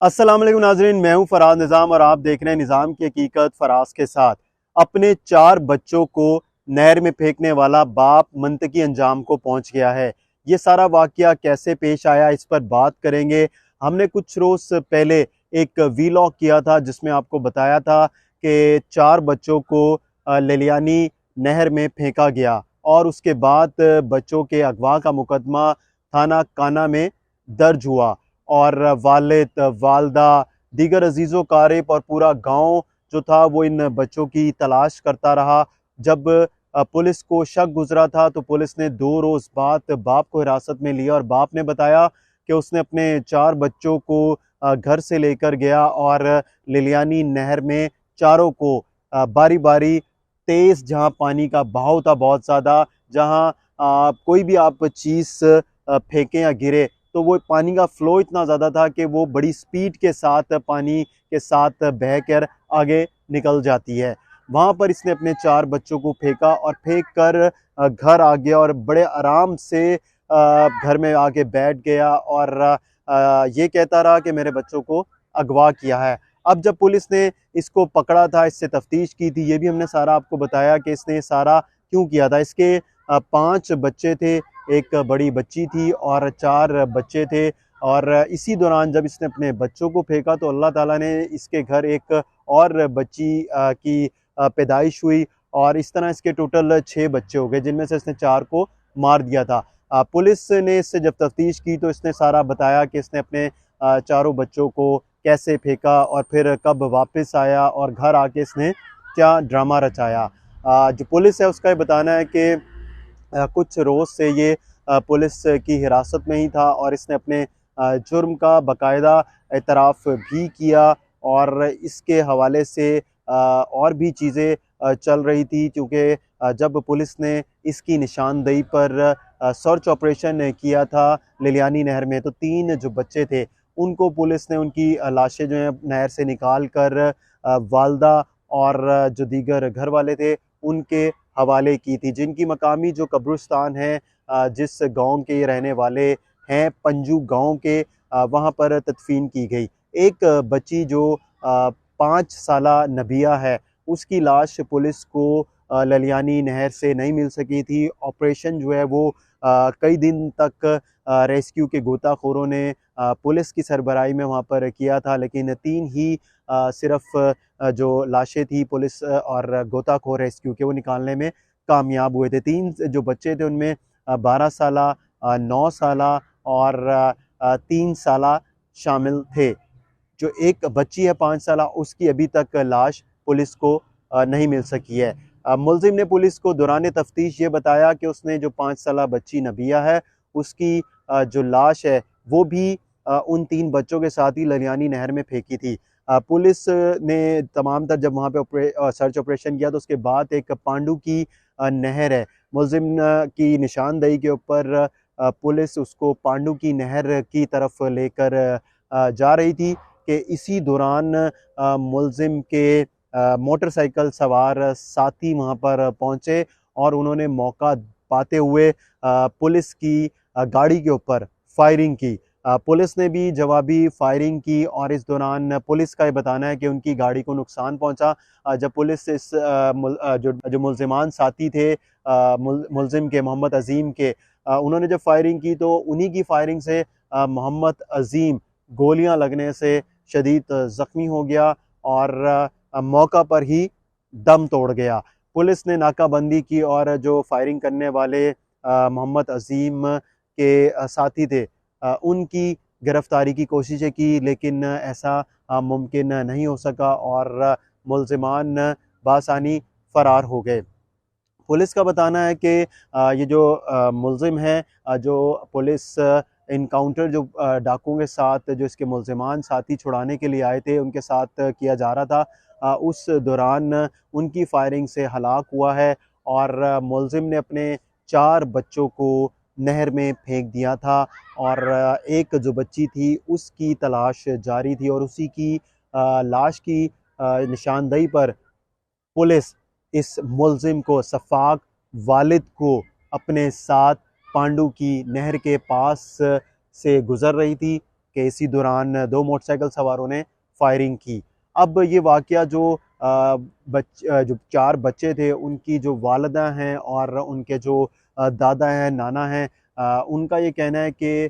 अस्सलाम वालेकुम नाजरीन, मैं हूं फराज निज़ाम और आप देख रहे हैं निज़ाम की हकीकत फराज के साथ। अपने 4 बच्चों को नहर में फेंकने वाला बाप मंतकी अंजाम को पहुंच गया है। ये सारा वाकया कैसे पेश आया, इस पर बात करेंगे। हमने कुछ रोज़ पहले एक वीलॉग किया था जिसमें आपको बताया था कि 4 बच्चों को ललियानी नहर में फेंका गया और उसके बाद बच्चों के अगवा का मुकदमा थाना काना में दर्ज हुआ और वालिद, वालदा, दीगर अजीज़ो कारिब और पूरा गांव जो था वो इन बच्चों की तलाश करता रहा। जब पुलिस को शक गुजरा था तो पुलिस ने 2 रोज़ बाद बाप को हिरासत में लिया और बाप ने बताया कि उसने अपने 4 बच्चों को घर से लेकर गया और लिलियानी नहर में चारों को बारी बारी, तेज़ जहां पानी का बहाव था बहुत ज़्यादा, जहां कोई भी आप चीज़ फेंकें या गिरे तो वो पानी का फ़्लो इतना ज़्यादा था कि वो बड़ी स्पीड के साथ पानी के साथ बह कर आगे निकल जाती है। वहाँ पर इसने अपने 4 बच्चों को फेंका और फेंक कर घर आ गया और बड़े आराम से घर में आके बैठ गया और ये कहता रहा कि मेरे बच्चों को अगवा किया है। अब जब पुलिस ने इसको पकड़ा था, इससे तफ्तीश की थी, ये भी हमने सारा आपको बताया कि इसने ये सारा क्यों किया था। इसके 5 बच्चे थे, एक बड़ी बच्ची थी और 4 बच्चे थे। और इसी दौरान जब इसने अपने बच्चों को फेंका तो अल्लाह ताला ने इसके घर एक और बच्ची की पैदाइश हुई और इस तरह इसके टोटल 6 बच्चे हो गए, जिनमें से इसने 4 को मार दिया था। पुलिस ने इससे जब तफ्तीश की तो इसने सारा बताया कि इसने अपने चारों बच्चों को कैसे फेंका और फिर कब वापस आया और घर आके इसने क्या ड्रामा रचाया। जो पुलिस है उसका ये बताना है कि कुछ रोज़ से ये पुलिस की हिरासत में ही था और इसने अपने जुर्म का बाकायदा एतराफ़ भी किया और इसके हवाले से और भी चीज़ें चल रही थी, क्योंकि जब पुलिस ने इसकी निशानदेही पर सर्च ऑपरेशन किया था लिलियानी नहर में, तो 3 जो बच्चे थे उनको पुलिस ने उनकी लाशें जो हैं नहर से निकाल कर वालदा और जो दीगर घर वाले थे उनके हवाले की थी, जिनकी मकामी जो कब्रिस्तान है जिस गांव के ये रहने वाले हैं, पंजू गांव के, वहां पर तदफीन की गई। एक बच्ची जो 5 साला नबिया है, उसकी लाश पुलिस को ललियानी नहर से नहीं मिल सकी थी। ऑपरेशन जो है वो कई दिन तक रेस्क्यू के गोताखोरों ने पुलिस की सरबराही में वहाँ पर किया था, लेकिन 3 ही सिर्फ जो लाशें थी पुलिस और गोताखोर रेस्क्यू के वो निकालने में कामयाब हुए थे। 3 जो बच्चे थे उनमें 12 साला, 9 साला और 3 साला शामिल थे। जो एक बच्ची है 5 साला, उसकी अभी तक लाश पुलिस को नहीं मिल सकी है। मुलजिम ने पुलिस को दौरान तफ्तीश ये बताया कि उसने जो 5 साला बच्ची नबिया है उसकी जो लाश है वो भी उन 3 बच्चों के साथ ही ललियानी नहर में फेंकी थी। पुलिस ने तमाम तर जब वहाँ पे सर्च ऑपरेशन किया तो उसके बाद एक पांडू की नहर है, मुलजिम की निशानदेही के ऊपर पुलिस उसको पांडू की नहर की तरफ लेकर जा रही थी कि इसी दौरान मुलजिम के मोटरसाइकिल सवार साथी वहाँ पर पहुँचे और उन्होंने मौका पाते हुए पुलिस की गाड़ी के ऊपर फायरिंग की। पुलिस ने भी जवाबी फायरिंग की और इस दौरान पुलिस का ये बताना है कि उनकी गाड़ी को नुकसान पहुंचा। जब पुलिस इस जो मुलजिमान साथी थे मुलजिम के, मोहम्मद अजीम के, उन्होंने जब फायरिंग की तो उन्हीं की फायरिंग से मोहम्मद अजीम गोलियां लगने से शदीद ज़ख्मी हो गया और मौका पर ही दम तोड़ गया। पुलिस ने नाकाबंदी की और जो फायरिंग करने वाले मोहम्मद अजीम के साथी थे उनकी गिरफ्तारी की कोशिशें की, लेकिन ऐसा मुमकिन नहीं हो सका और मुलजिमान बासानी फ़रार हो गए। पुलिस का बताना है कि ये जो मुलजिम है, जो पुलिस इनकाउंटर जो डाकुओं के साथ जो इसके मुलजिमान साथी छुड़ाने के लिए आए थे उनके साथ किया जा रहा था, उस दौरान उनकी फायरिंग से हलाक हुआ है और मुलजिम ने अपने 4 बच्चों को नहर में फेंक दिया था और एक जो बच्ची थी उसकी तलाश जारी थी और उसी की लाश की निशानदेही पर पुलिस इस मुलजिम को, सफ़ाक वालिद को, अपने साथ पांडू की नहर के पास से गुज़र रही थी کہ اسی دوران 2 موٹر سائیکل سواروں نے فائرنگ کی۔ اب یہ واقعہ جو 4 بچے تھے ان کی جو والدہ ہیں اور ان کے جو دادا ہیں، نانا ہیں، ان کا یہ کہنا ہے کہ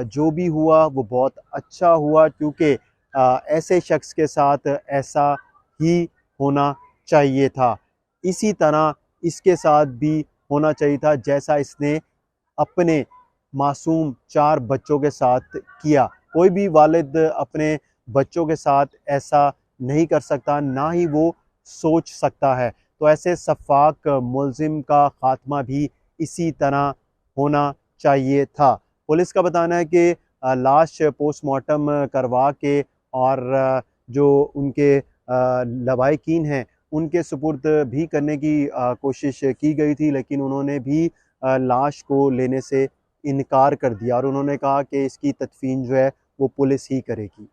جو بھی ہوا وہ بہت اچھا ہوا، کیونکہ ایسے شخص کے ساتھ ایسا ہی ہونا چاہیے تھا، اسی طرح اس کے ساتھ بھی ہونا چاہیے تھا جیسا اس نے اپنے معصوم 4 بچوں کے ساتھ کیا۔ کوئی بھی والد اپنے بچوں کے ساتھ ایسا نہیں کر سکتا، نہ ہی وہ سوچ سکتا ہے۔ تو ایسے سفاک ملزم کا خاتمہ بھی اسی طرح ہونا چاہیے تھا۔ پولیس کا بتانا ہے کہ لاش پوسٹ مارٹم کروا کے اور جو ان کے لواحقین ہیں ان کے سپرد بھی کرنے کی کوشش کی گئی تھی، لیکن انہوں نے بھی لاش کو لینے سے انکار کر دیا اور انہوں نے کہا کہ اس کی تدفین جو ہے وہ پولیس ہی کرے گی۔